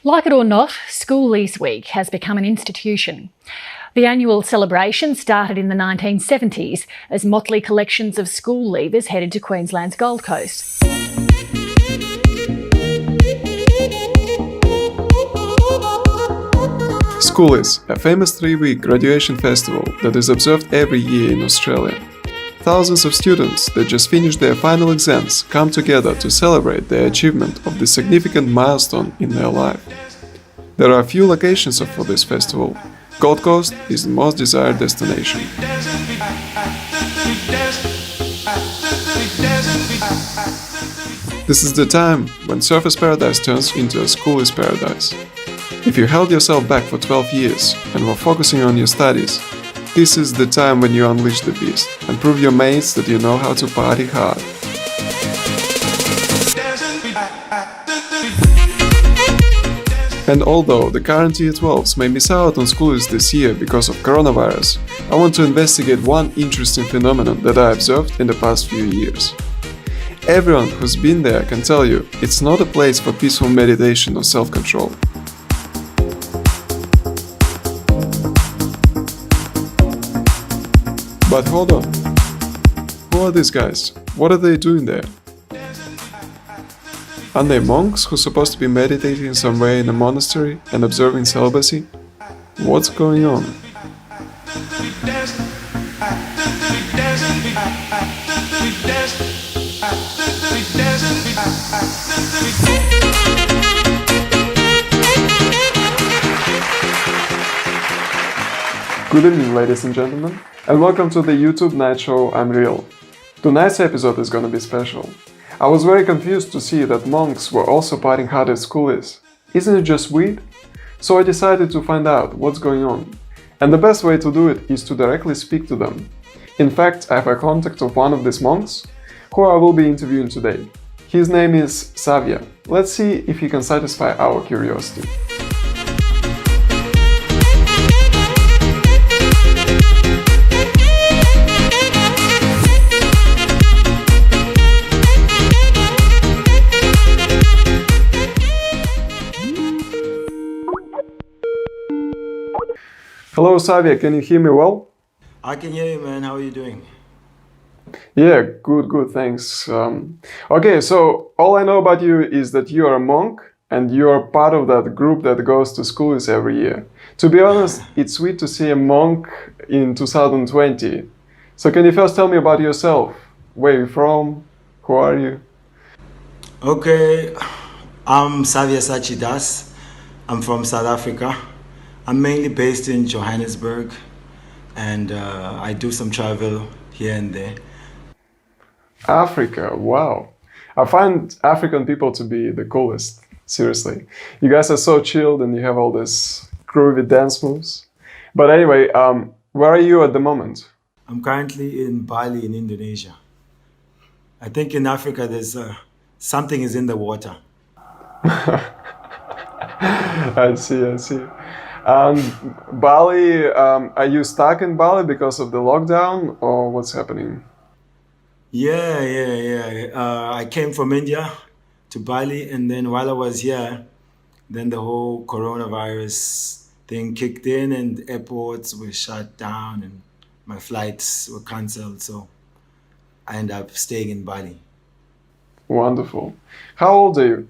Like it or not, Schoolies Week has become an institution. The annual celebration started in the 1970s as motley collections of school leavers headed to Queensland's Gold Coast. Schoolies, a famous 3-week graduation festival that is observed every year in Australia. Thousands of students that just finished their final exams come together to celebrate their achievement of this significant milestone in their life. There are a few locations for this festival. Gold Coast is the most desired destination. This is the time when Surfers Paradise turns into a Schoolies Paradise. If you held yourself back for 12 years and were focusing on your studies, this is the time when you unleash the beast and prove your mates that you know how to party hard. And although the current Year 12s may miss out on Schoolies this year because of coronavirus, I want to investigate one interesting phenomenon that I observed in the past few years. Everyone who's been there can tell you it's not a place for peaceful meditation or self-control. But hold on, who are these guys? What are they doing there? Are they monks who are supposed to be meditating somewhere in a monastery and observing celibacy? What's going on? Good evening, ladies and gentlemen, and welcome to the YouTube night show I'm Real. Tonight's episode is gonna be special. I was very confused to see that monks were also partying hard at Schoolies. Isn't it just weird? So I decided to find out what's going on. And the best way to do it is to directly speak to them. In fact, I have a contact of one of these monks, who I will be interviewing today. His name is Savia. Let's see if he can satisfy our curiosity. Hello, Savia, can you hear me well? I can hear you, man. How are you doing? Yeah, good, thanks. Okay, so all I know about you is that you are a monk and you are part of that group that goes to Schoolies every year. To be honest, it's sweet to see a monk in 2020. So can you first tell me about yourself? Where are you from? Who are you? Okay, I'm Savia Sachidas. I'm from South Africa. I'm mainly based in Johannesburg, and I do some travel here and there. Africa, wow. I find African people to be the coolest, seriously. You guys are so chilled and you have all these groovy dance moves. But anyway, where are you at the moment? I'm currently in Bali in Indonesia. I think in Africa there's something is in the water. I see. Bali, are you stuck in Bali because of the lockdown or what's happening? Yeah. I came from India to Bali, and then while I was here, then the whole coronavirus thing kicked in and airports were shut down and my flights were cancelled. So I ended up staying in Bali. Wonderful. How old are you?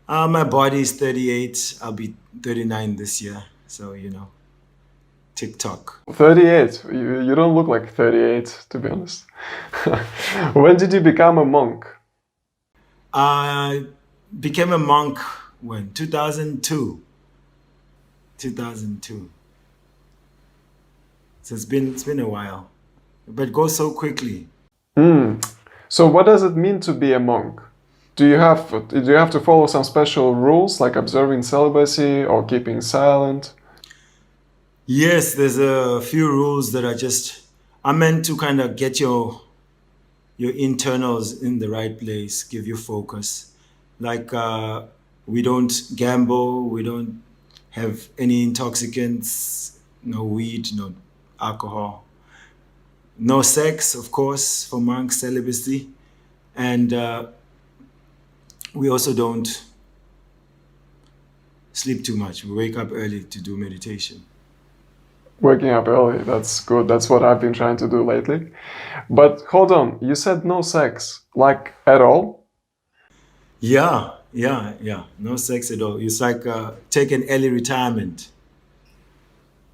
My body is 38. I'll be 39 this year. So, TikTok. 38. You don't look like 38, to be honest. When did you become a monk? I became a monk when? 2002. 2002. So it's been a while. But it goes so quickly. So what does it mean to be a monk? Do you have to follow some special rules like observing celibacy or keeping silent? Yes, there's a few rules that are meant to kind of get your internals in the right place, give you focus. Like we don't gamble, we don't have any intoxicants, no weed, no alcohol. No sex, of course, for monks, celibacy. And we also don't sleep too much. We wake up early to do meditation. Waking up early, that's good. That's what I've been trying to do lately. But hold on, you said no sex, like at all? Yeah. No sex at all. It's like take an early retirement.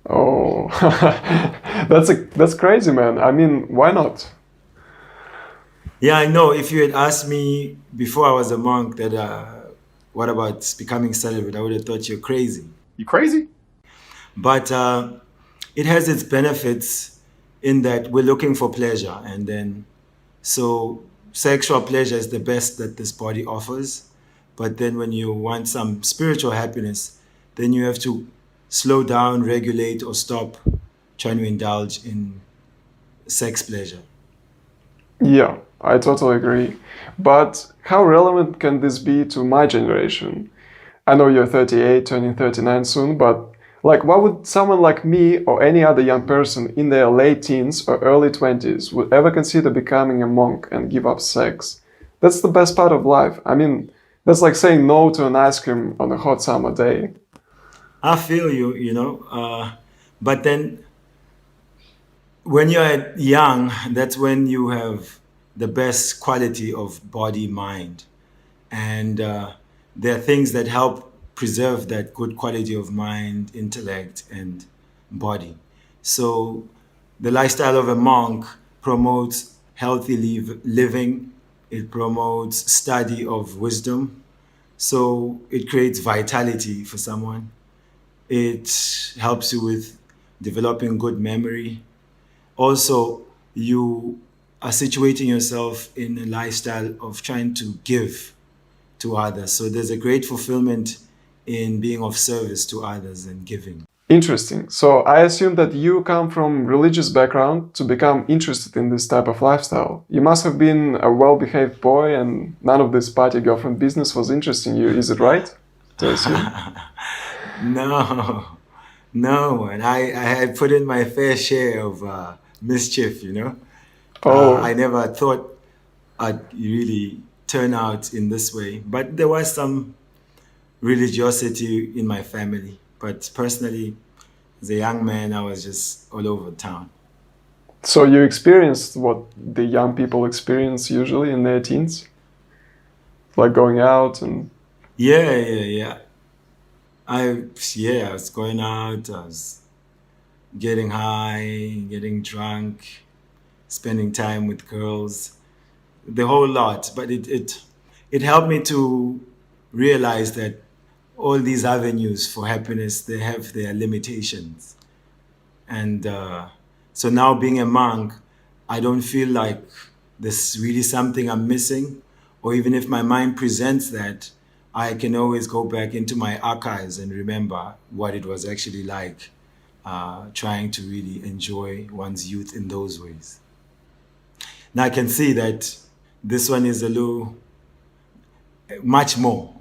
Oh, that's crazy, man. I mean, why not? Yeah, I know. If you had asked me before I was a monk that what about becoming celibate, I would have thought you're crazy. You crazy? But it has its benefits in that we're looking for pleasure, and then so sexual pleasure is the best that this body offers. But then when you want some spiritual happiness, then you have to slow down, regulate, or stop trying to indulge in sex pleasure. Yeah, I totally agree. But how relevant can this be to my generation? I know you're 38, turning 39 soon, but like, what would someone like me or any other young person in their late teens or early 20s would ever consider becoming a monk and give up sex? That's the best part of life. I mean, that's like saying no to an ice cream on a hot summer day. I feel you, but then when you're young, that's when you have the best quality of body, mind. And there are things that help preserve that good quality of mind, intellect, and body. So the lifestyle of a monk promotes healthy living. It promotes study of wisdom. So it creates vitality for someone. It helps you with developing good memory. Also, you are situating yourself in a lifestyle of trying to give to others. So there's a great fulfillment in being of service to others and giving. Interesting. So I assume that you come from religious background to become interested in this type of lifestyle. You must have been a well-behaved boy and none of this party girlfriend business was interesting you. Is it right to assume? No. And I had put in my fair share of mischief, Oh. I never thought I'd really turn out in this way. But there was some religiosity in my family. But personally, as a young man, I was just all over town. So you experienced what the young people experience usually in their teens? Like going out and... Yeah. I was going out, I was getting high, getting drunk, spending time with girls, the whole lot. But it helped me to realize that all these avenues for happiness, they have their limitations. And so now being a monk, I don't feel like there's really something I'm missing, or even if my mind presents that, I can always go back into my archives and remember what it was actually like trying to really enjoy one's youth in those ways. Now I can see that this one is a little, much more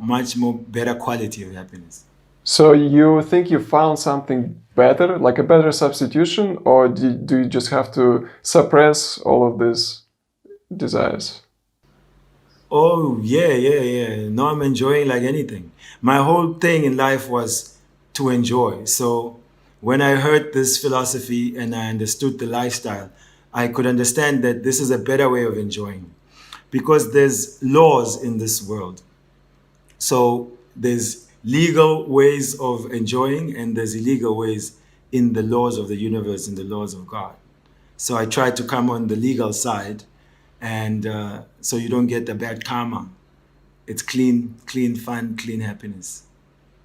better quality of happiness. So you think you found something better, like a better substitution, or do you just have to suppress all of these desires? Oh, yeah. No, I'm enjoying like anything. My whole thing in life was to enjoy. So when I heard this philosophy and I understood the lifestyle, I could understand that this is a better way of enjoying. Because there's laws in this world. So there's legal ways of enjoying and there's illegal ways in the laws of the universe, in the laws of God. So I tried to come on the legal side, and so you don't get the bad karma. It's clean fun, clean happiness.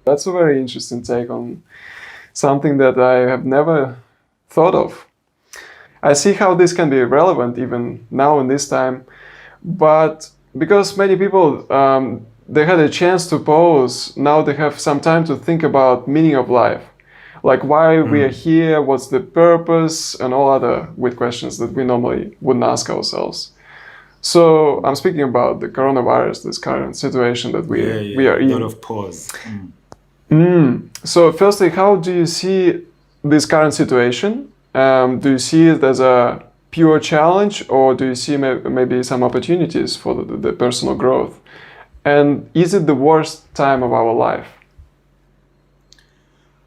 That's a very interesting take on something that I have never thought of. I see how this can be relevant even now in this time, but because many people, they had a chance to pause, now they have some time to think about meaning of life. Like why we are here, what's the purpose, and all other weird questions that we normally wouldn't ask ourselves. So I'm speaking about the coronavirus, this current situation that we are in. A lot of pause. So firstly, how do you see this current situation? Do you see it as a pure challenge, or do you see maybe some opportunities for the personal growth? And is it the worst time of our life?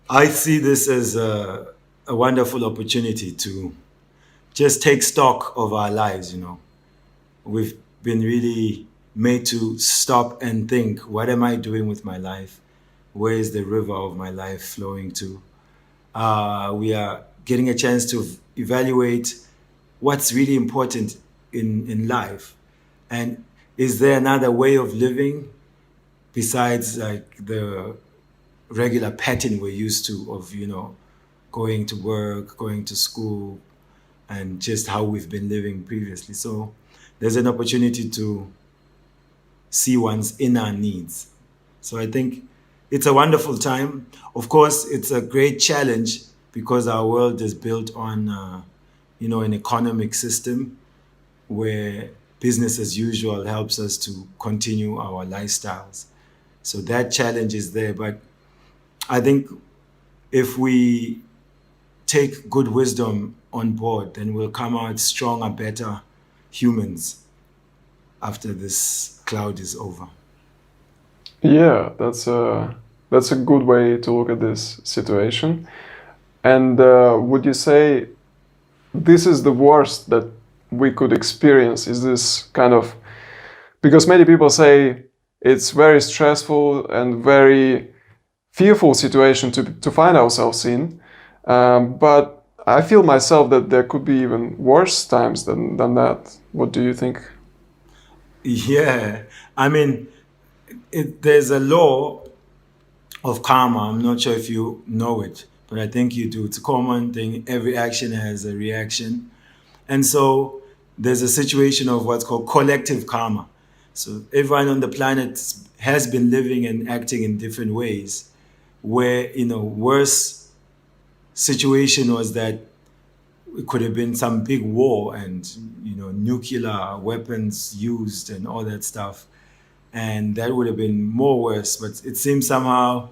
I see this as a wonderful opportunity to just take stock of our lives, you know. We've been really made to stop and think, what am I doing with my life? Where is the river of my life flowing to? We are getting a chance to evaluate what's really important in life. And is there another way of living besides like the regular pattern we're used to of, you know, going to work, going to school, and just how we've been living previously. So there's an opportunity to see one's inner needs. So I think it's a wonderful time. Of course, it's a great challenge because our world is built on, you know, an economic system where business as usual helps us to continue our lifestyles. So that challenge is there. But I think if we take good wisdom on board, then we'll come out stronger, better humans after this cloud is over. Yeah, that's a good way to look at this situation. And would you say this is the worst that we could experience? Is this kind of, because many people say it's very stressful and very fearful situation to find ourselves in, but I feel myself that there could be even worse times than that. What do you think? Yeah, I mean, there's a law of karma. I'm not sure if you know it, but I think you do. It's a common thing. Every action has a reaction. And so there's a situation of what's called collective karma. So everyone on the planet has been living and acting in different ways, where, you know, worse situation was that it could have been some big war and, you know, nuclear weapons used and all that stuff. And that would have been more worse. But it seems somehow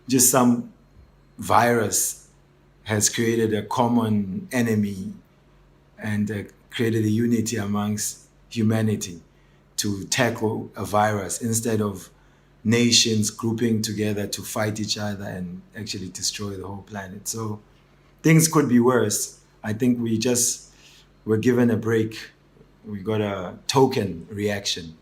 just some virus has created a common enemy and created a unity amongst humanity to tackle a virus instead of nations grouping together to fight each other and actually destroy the whole planet. So things could be worse. I think we just were given a break. We got a token reaction.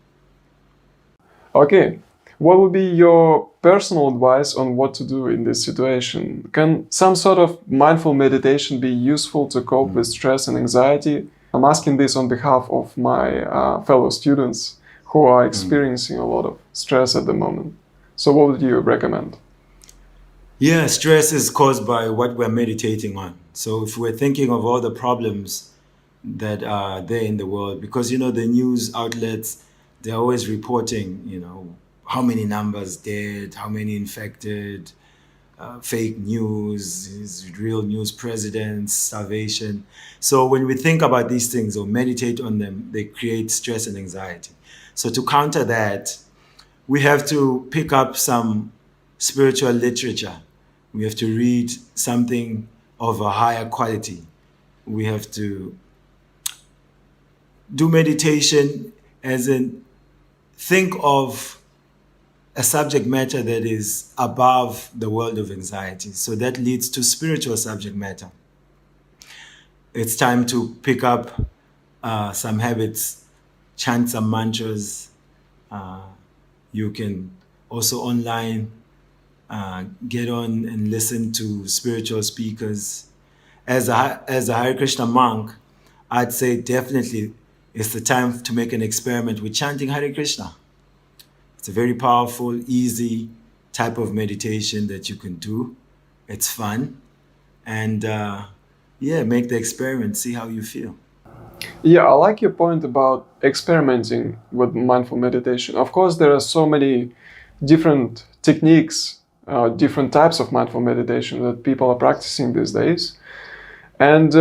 Okay, what would be your personal advice on what to do in this situation? Can some sort of mindful meditation be useful to cope with stress and anxiety? I'm asking this on behalf of my fellow students who are experiencing a lot of stress at the moment. So what would you recommend? Yeah, stress is caused by what we're meditating on. So if we're thinking of all the problems that are there in the world, because, you know, the news outlets, they're always reporting, you know, how many numbers dead, how many infected, fake news, real news, presidents, starvation. So when we think about these things or meditate on them, they create stress and anxiety. So to counter that, we have to pick up some spiritual literature. We have to read something of a higher quality. We have to do meditation as in think of a subject matter that is above the world of anxiety. So that leads to spiritual subject matter. It's time to pick up some habits, chant some mantras. You can also online get on and listen to spiritual speakers. As a Hare Krishna monk, I'd say definitely it's the time to make an experiment with chanting Hare Krishna. It's a very powerful, easy type of meditation that you can do. It's fun. And make the experiment, see how you feel. Yeah, I like your point about experimenting with mindful meditation. Of course, there are so many different techniques, different types of mindful meditation that people are practicing these days. And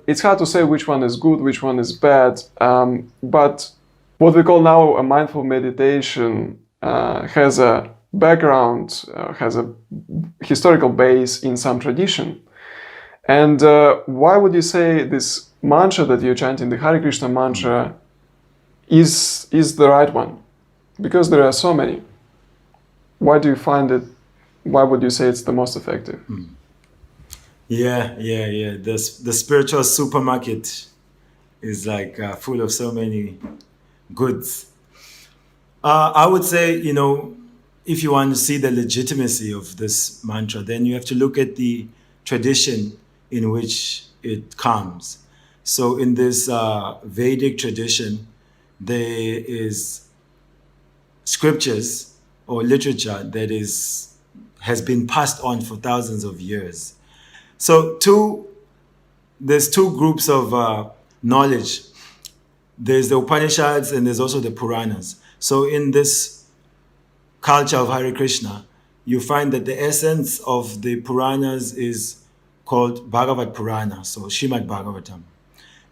it's hard to say which one is good, which one is bad. But what we call now a mindful meditation has a background, has a historical base in some tradition. And why would you say this mantra that you're chanting, the Hare Krishna mantra, is the right one? Because there are so many. Why do you find it why would you say it's the most effective? Yeah. The spiritual supermarket is like full of so many goods. I would say, if you want to see the legitimacy of this mantra, then you have to look at the tradition in which it comes. So in this Vedic tradition, there is scriptures or literature that has been passed on for thousands of years. So there's two groups of knowledge. There's the Upanishads and there's also the Puranas. So in this culture of Hare Krishna, you find that the essence of the Puranas is called Bhagavad Purana, so Srimad Bhagavatam.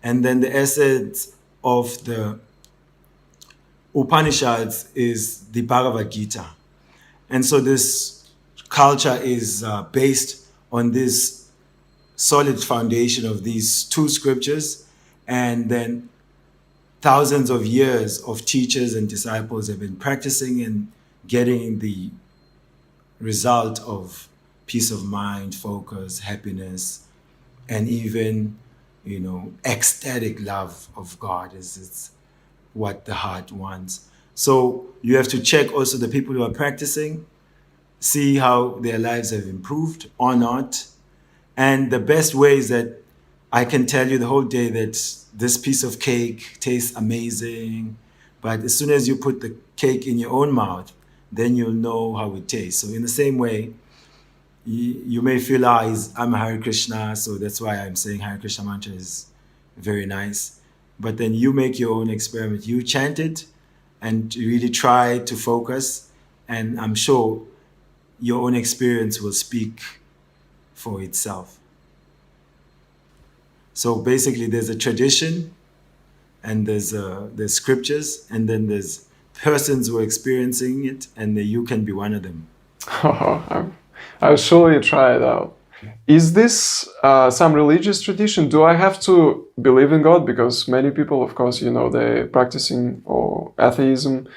And then the essence of the Upanishads is the Bhagavad Gita. And so this culture is based on this solid foundation of these two scriptures, and then thousands of years of teachers and disciples have been practicing and getting the result of peace of mind, focus, happiness, and even, ecstatic love of God is what the heart wants. So you have to check also the people who are practicing, see how their lives have improved or not. And the best way is that I can tell you the whole day that this piece of cake tastes amazing, but as soon as you put the cake in your own mouth, then you'll know how it tastes. So in the same way, you may feel, I'm a Hare Krishna, so that's why I'm saying Hare Krishna mantra is very nice. But then you make your own experiment. You chant it and really try to focus, and I'm sure your own experience will speak for itself. So basically there's a tradition, and there's scriptures, and then there's persons who are experiencing it, and you can be one of them. I'll surely try it out. Is this some religious tradition? Do I have to believe in God? Because many people, of course, they're practicing or atheism.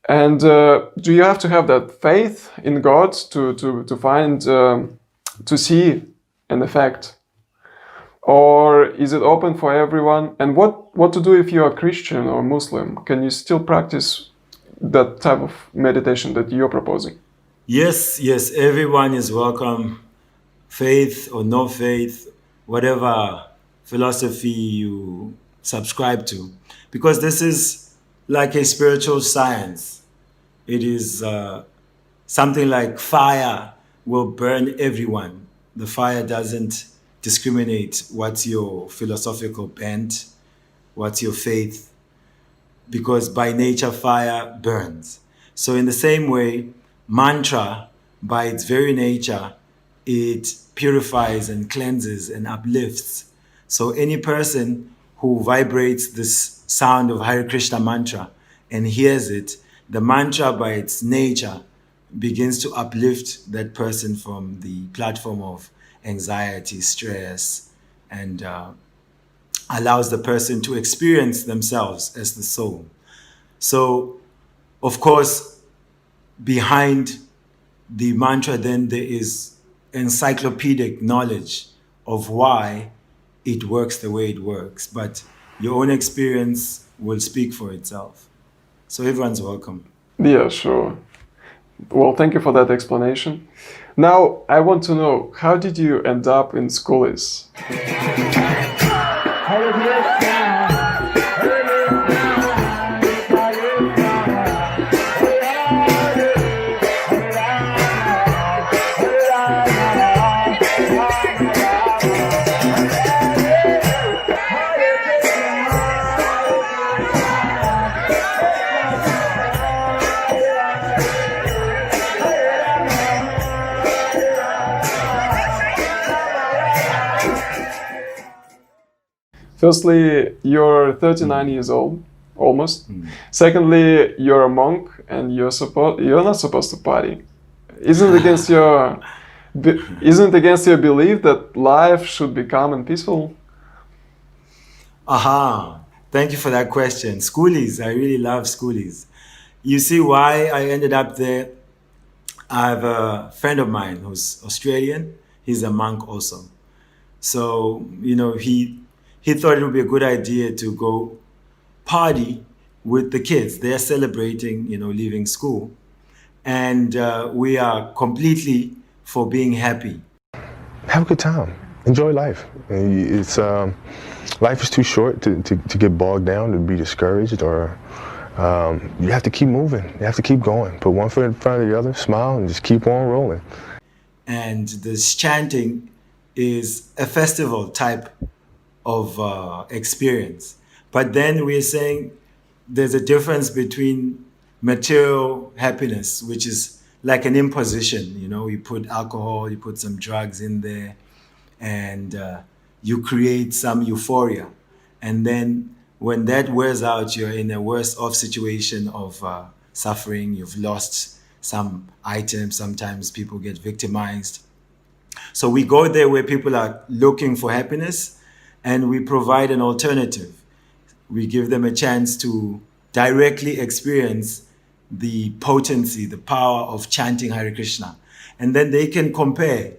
And do you have to have that faith in God to find, to see an effect? Or is it open for everyone? And what to do if you are Christian or Muslim? Can you still practice that type of meditation that you're proposing? Yes, everyone is welcome. Faith or no faith, whatever philosophy you subscribe to. Because this is like a spiritual science. It is something like fire will burn everyone. The fire doesn't discriminate what's your philosophical bent, what's your faith, because by nature fire burns. So in the same way, mantra, by its very nature, it purifies and cleanses and uplifts. So any person who vibrates this sound of Hare Krishna mantra and hears it, the mantra by its nature begins to uplift that person from the platform of anxiety, stress, and allows the person to experience themselves as the soul. So, of course, behind the mantra, then there is encyclopedic knowledge of why it works the way it works. But your own experience will speak for itself. So everyone's welcome. Yeah, sure. Well, thank you for that explanation. Now, I want to know, how did you end up in Schoolies? Firstly, you're 39 years old, almost. Secondly, you're a monk and you're not supposed to party. Isn't it against your belief that life should be calm and peaceful? Aha, thank you for that question. Schoolies, I really love Schoolies. You see why I ended up there? I have a friend of mine who's Australian. He's a monk also. So, he thought it would be a good idea to go party with the kids. They're celebrating, leaving school. And we are completely for being happy. Have a good time. Enjoy life. It's life is too short to get bogged down, to be discouraged, or you have to keep moving. You have to keep going. Put one foot in front of the other, smile, and just keep on rolling. And this chanting is a festival type of experience. But then we're saying there's a difference between material happiness, which is like an imposition. You put alcohol, you put some drugs in there, and you create some euphoria. And then when that wears out, you're in a worse off situation of suffering. You've lost some items. Sometimes people get victimized. So we go there where people are looking for happiness, and we provide an alternative. We give them a chance to directly experience the potency, the power of chanting Hare Krishna. And then they can compare.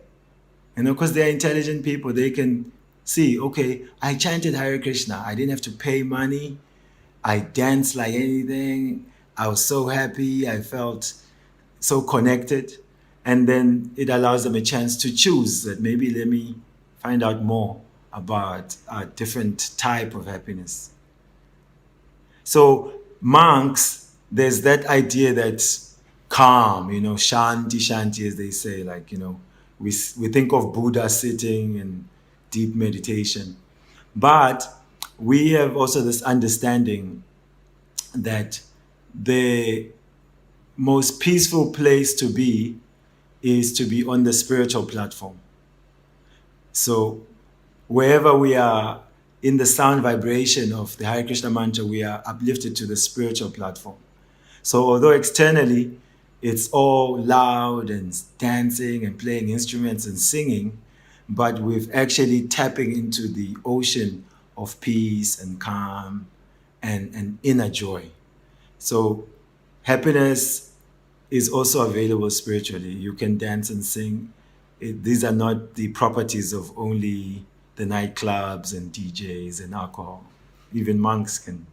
Because they're intelligent people, they can see, okay, I chanted Hare Krishna. I didn't have to pay money. I danced like anything. I was so happy. I felt so connected. And then it allows them a chance to choose that maybe let me find out more about a different type of happiness. So monks, there's that idea that's calm, shanti, shanti, as they say, like, we think of Buddha sitting in deep meditation. But we have also this understanding that the most peaceful place to be is to be on the spiritual platform. So wherever we are in the sound vibration of the Hare Krishna mantra, we are uplifted to the spiritual platform. So although externally it's all loud and dancing and playing instruments and singing, but we're actually tapping into the ocean of peace and calm and inner joy. So happiness is also available spiritually. You can dance and sing. These are not the properties of only the nightclubs and DJs and alcohol. Even monks can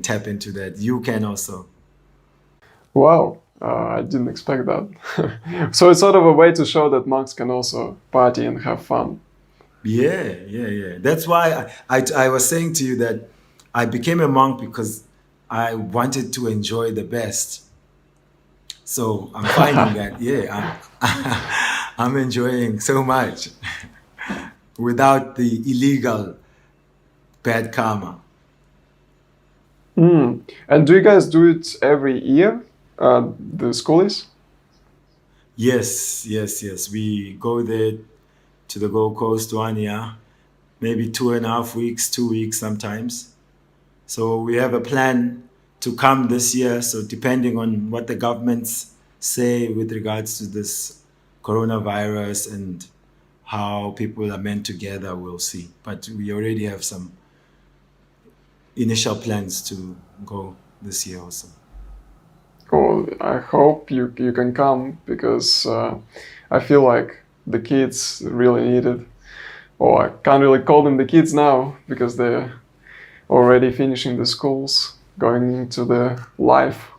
tap into that. You can also. Wow, I didn't expect that. So it's sort of a way to show that monks can also party and have fun. Yeah. That's why I was saying to you that I became a monk because I wanted to enjoy the best. So I'm finding that, I'm enjoying so much without the illegal bad karma. And do you guys do it every year, the Schoolies? Yes. We go there to the Gold Coast 1 year, maybe 2.5 weeks, 2 weeks sometimes. So we have a plan to come this year. So depending on what the governments say with regards to this coronavirus and how people are meant to gather, we'll see. But we already have some initial plans to go this year also. Oh, I hope you can come, because I feel like the kids really need it. Or I can't really call them the kids now, because they're already finishing the schools, going into the life,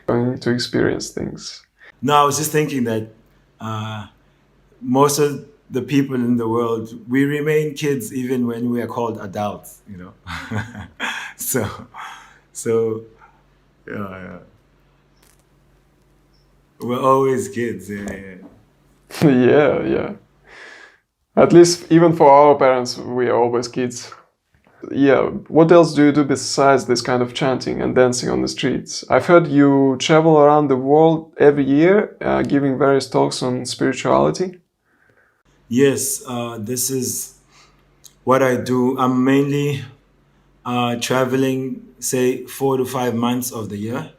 going to experience things. No, I was just thinking that most of the people in the world, we remain kids even when we are called adults, So, yeah. We're always kids, yeah. Yeah. At least even for our parents, we are always kids. Yeah, what else do you do besides this kind of chanting and dancing on the streets? I've heard you travel around the world every year, giving various talks on spirituality. Yes, this is what I do. I'm mainly traveling, say, 4 to 5 months of the year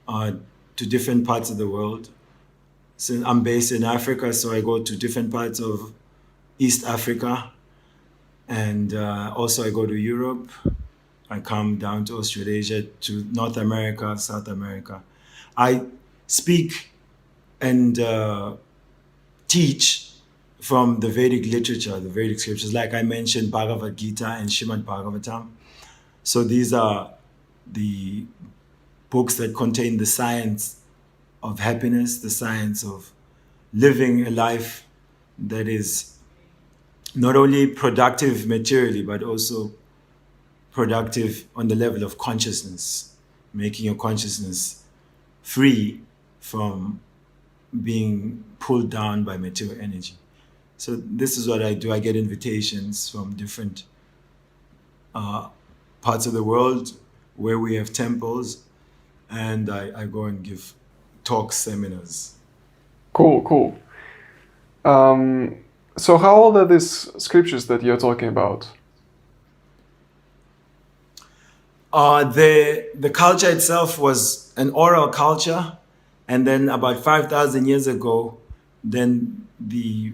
to different parts of the world. So I'm based in Africa, so I go to different parts of East Africa. And also I go to Europe. I come down to Australasia, to North America, South America. I speak and teach from the Vedic literature, the Vedic scriptures, like I mentioned, Bhagavad Gita and Srimad Bhagavatam. So these are the books that contain the science of happiness, the science of living a life that is not only productive materially, but also productive on the level of consciousness, making your consciousness free from being pulled down by material energy. So this is what I do. I get invitations from different parts of the world where we have temples, and I go and give talks, seminars. Cool. So how old are these scriptures that you're talking about? The culture itself was an oral culture, and then about 5,000 years ago, then the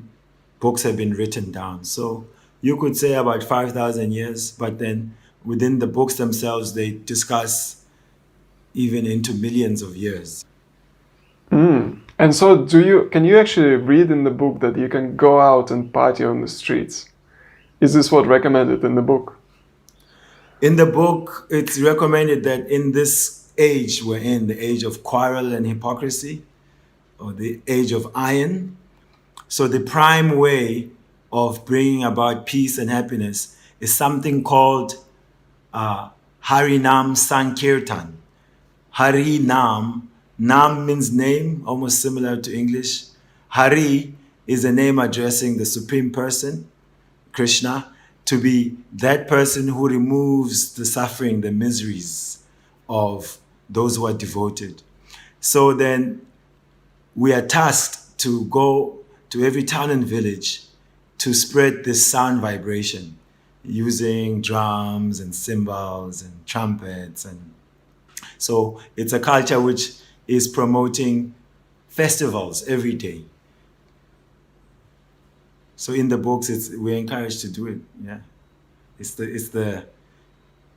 books have been written down. So you could say about 5,000 years, but then within the books themselves, they discuss even into millions of years. And so can you actually read in the book that you can go out and party on the streets? Is this what recommended in the book? In the book, it's recommended that in this age we're in, the age of quarrel and hypocrisy, or the age of iron, so the prime way of bringing about peace and happiness is something called Harinam Sankirtan. Harinam, Nam means name, almost similar to English. Hari is a name addressing the Supreme Person, Krishna, to be that person who removes the suffering, the miseries of those who are devoted. So then we are tasked to go to every town and village to spread this sound vibration using drums and cymbals and trumpets. And so it's a culture which is promoting festivals every day. So in the books, we're encouraged to do it. Yeah, it's the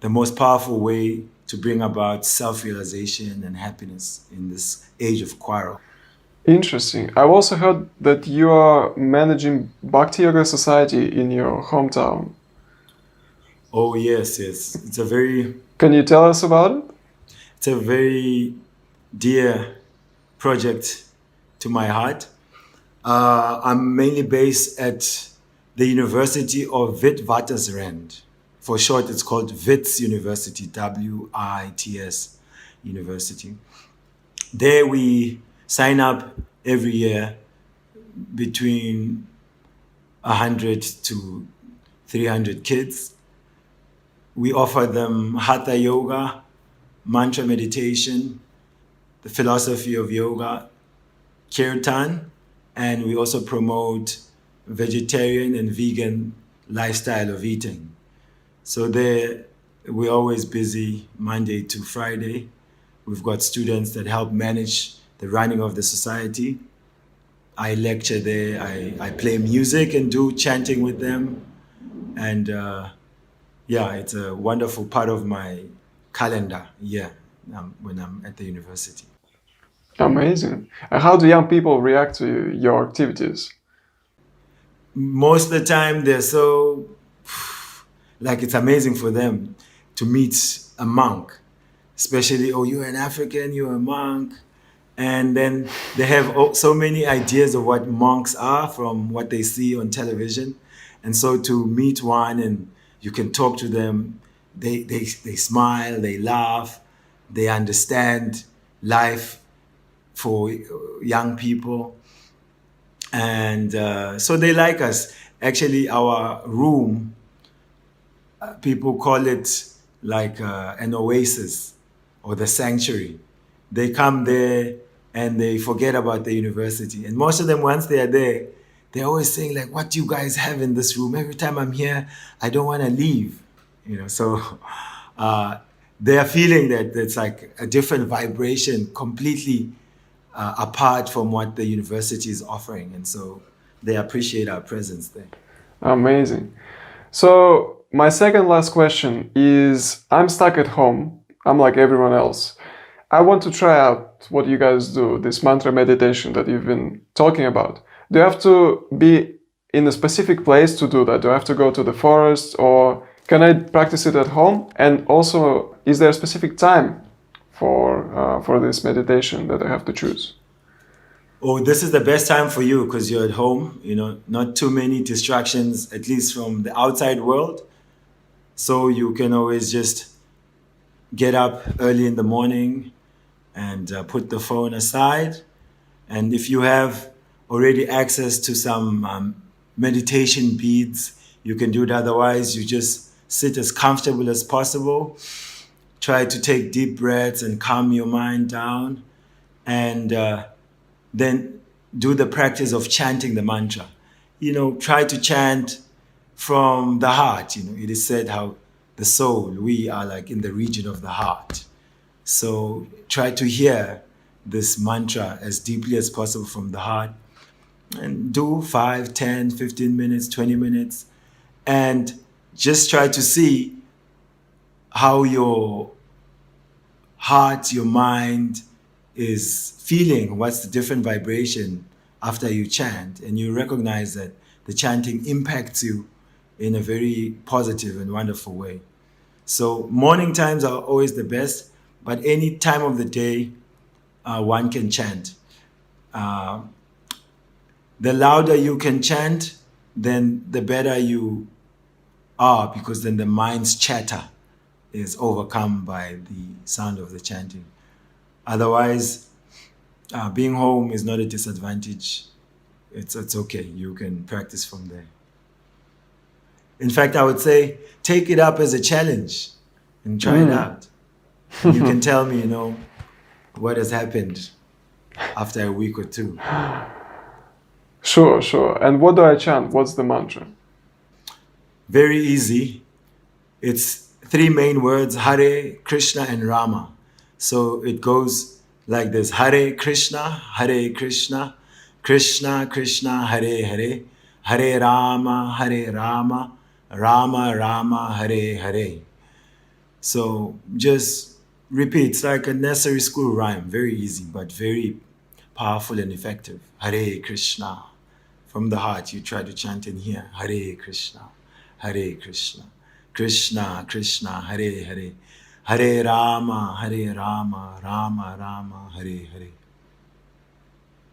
most powerful way to bring about self-realization and happiness in this age of quarrel. Interesting. I've also heard that you are managing Bhakti Yoga Society in your hometown. Oh yes. It's a very. Can you tell us about it? It's a very dear project to my heart. I'm mainly based at the University of Witwatersrand. For short, it's called WITS University, WITS University. There we sign up every year between 100 to 300 kids. We offer them Hatha Yoga, mantra meditation, the philosophy of yoga, kirtan, and we also promote vegetarian and vegan lifestyle of eating. So there, we're always busy Monday to Friday. We've got students that help manage the running of the society. I lecture there, I play music and do chanting with them. And it's a wonderful part of my calendar, when I'm at the university. Amazing. And how do young people react to your activities? Most of the time, they're so, it's amazing for them to meet a monk. Especially, you're an African, you're a monk. And then they have so many ideas of what monks are from what they see on television. And so to meet one and you can talk to them, they smile, they laugh, they understand life for young people. And so they like us. Actually, our room, people call it like an oasis or the sanctuary. They come there and they forget about the university. And most of them, once they are there, they're always saying, like, what do you guys have in this room? Every time I'm here, I don't want to leave. So they are feeling that it's like a different vibration, completely apart from what the university is offering. And so they appreciate our presence there. Amazing. So my second last question is, I'm stuck at home. I'm like everyone else. I want to try out what you guys do, this mantra meditation that you've been talking about. Do you have to be in a specific place to do that? Do I have to go to the forest, or can I practice it at home? And also, is there a specific time for this meditation that I have to choose? Oh, this is the best time for you because you're at home, not too many distractions, at least from the outside world. So you can always just get up early in the morning and put the phone aside. And if you have already access to some meditation beads, you can do it. Otherwise, you just sit as comfortable as possible. Try to take deep breaths and calm your mind down. And then do the practice of chanting the mantra. Try to chant from the heart. It is said how the soul, we are like in the region of the heart. So try to hear this mantra as deeply as possible from the heart. And do 5, 10, 15 minutes, 20 minutes. And just try to see how your heart, your mind is feeling, what's the different vibration after you chant. And you recognize that the chanting impacts you in a very positive and wonderful way. So morning times are always the best, but any time of the day, one can chant. The louder you can chant, then the better you are, because then the mind's chatter is overcome by the sound of the chanting. Otherwise, being home is not a disadvantage. It's okay. You can practice from there. In fact, I would say take it up as a challenge and try it out. You can tell me, what has happened after a week or two. Sure. And what do I chant? What's the mantra? Very easy. It's 3 main words, Hare, Krishna, and Rama. So it goes like this: Hare Krishna, Krishna Krishna, Hare Hare, Hare Rama, Rama Rama, Hare Hare. So just repeat. It's like a nursery school rhyme. Very easy, but very powerful and effective. Hare Krishna. From the heart, you try to chant in here. Hare Krishna, Krishna Krishna, Hare Hare, Hare Rama, Rama Rama, Hare Hare.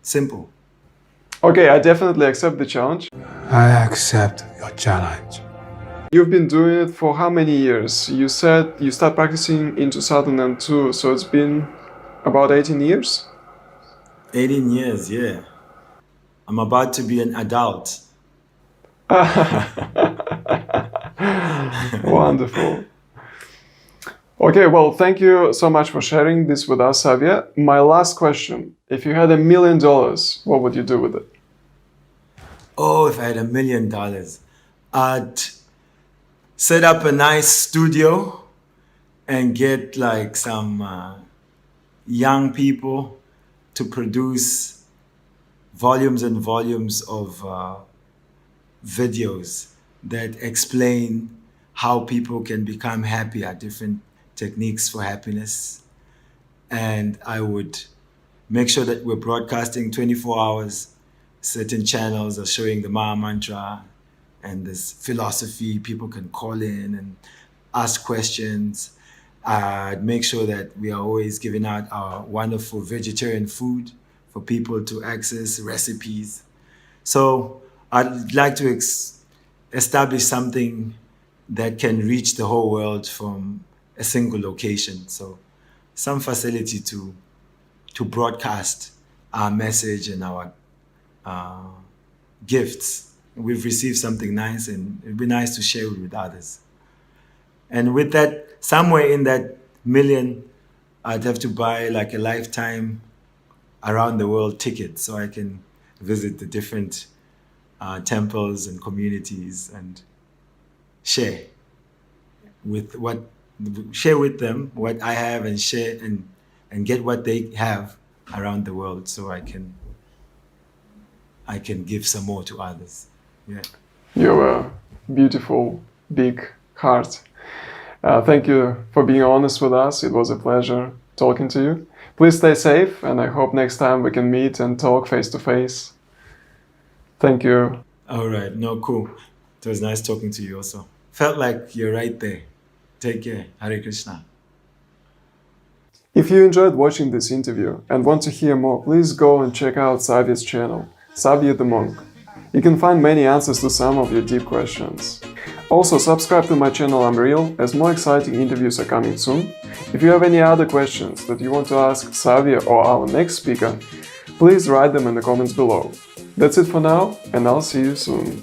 Simple. Okay, I definitely accept the challenge. I accept your challenge. You've been doing it for how many years? You said you started practicing in 2002, so it's been about 18 years? 18 years, yeah. I'm about to be an adult. Wonderful. Okay, well, thank you so much for sharing this with us, Xavier. My last question: if you had $1 million, what would you do with it? Oh, if I had $1 million, I'd set up a nice studio and get like some young people to produce volumes and volumes of videos that explain how people can become happier, different techniques for happiness. And I would make sure that we're broadcasting 24 hours. Certain channels are showing the Maha Mantra and this philosophy. People can call in and ask questions. I'd make sure that we are always giving out our wonderful vegetarian food for people to access, recipes. So I'd like to establish something that can reach the whole world from a single location. So some facility to broadcast our message and our gifts. We've received something nice, and it'd be nice to share it with others. And with that, somewhere in that million, I'd have to buy like a lifetime around the world ticket so I can visit the different temples and communities and share with them what I have, and share and get what they have around the world, so I can give some more to others. Yeah. You're a beautiful, big heart. Thank you for being honest with us. It was a pleasure. talking to you. Please stay safe, and I hope next time we can meet and talk face to face. Thank you. All right, no, cool. It was nice talking to you also. Felt like you're right there. Take care. Hare Krishna. If you enjoyed watching this interview and want to hear more, please go and check out Savya's channel, Savya the Monk. You can find many answers to some of your deep questions. Also, subscribe to my channel I'm Real, as more exciting interviews are coming soon. If you have any other questions that you want to ask Savya or our next speaker, please write them in the comments below. That's it for now, and I'll see you soon.